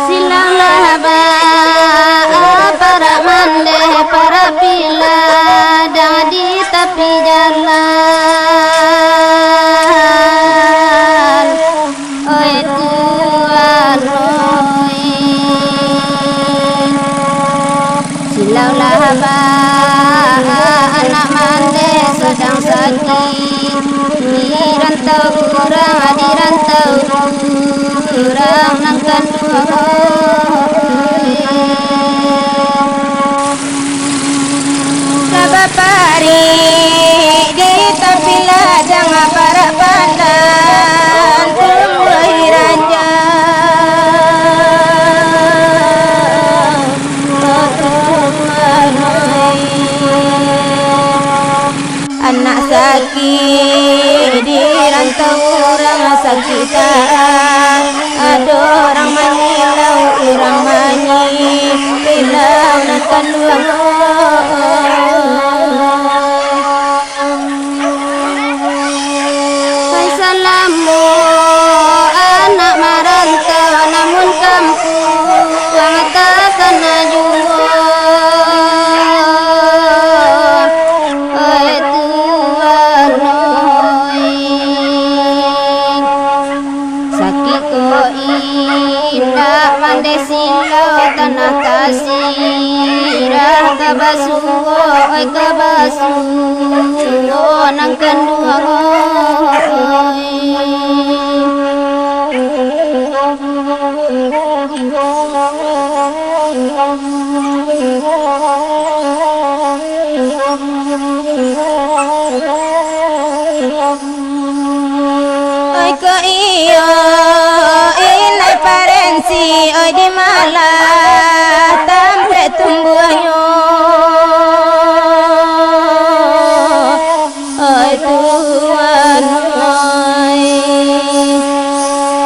Silanglah para mande para pila di tepi jalan. Oi Tuhan oi, silaulah anak mande sedang sakit di rantau urang nang kandung. Kabapari di tepi ladang para pandan tumbuhi raja. Anak sakit di rantau orang sakitan, ada orang menyilau orang menyilau nak kandung. Salamu anak merantau namun kampung takkan jumpa. Oi Tuhan oi, sakit ko indah mande silau tanah kasirah kabasuo oi kabasuo nang kandung. Oi ko iyo inai parensi oi di malah tampe tumbuhnya. Oi Tuhan oi,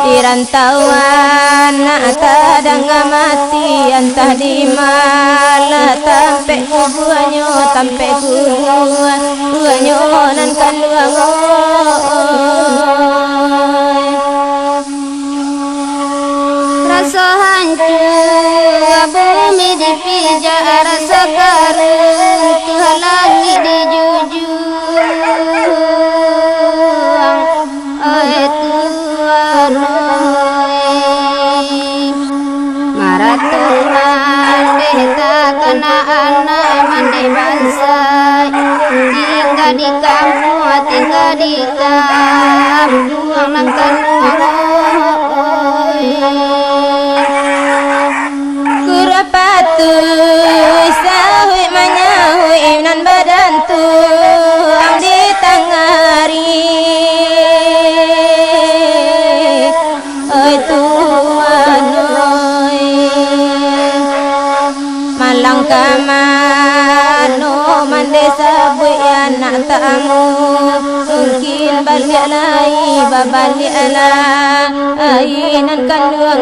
di rantauan kadang mati entah di malah tampe kubuanyo tampe kubuanyo nan kandung. Rasa hancur bumi dipijak, rasa karuntuh langit dijujung. Oi Tuhan oi, maratuhan deta kena anak mandi bangsa, tinggal di kampung nang kandung. Kurapatuh sahui manyahui nan badan tuang di tangari. Oi Tuhan oi, malang kamano mande sabui anak tamu mungkin balik lai babalik lai nan kandung.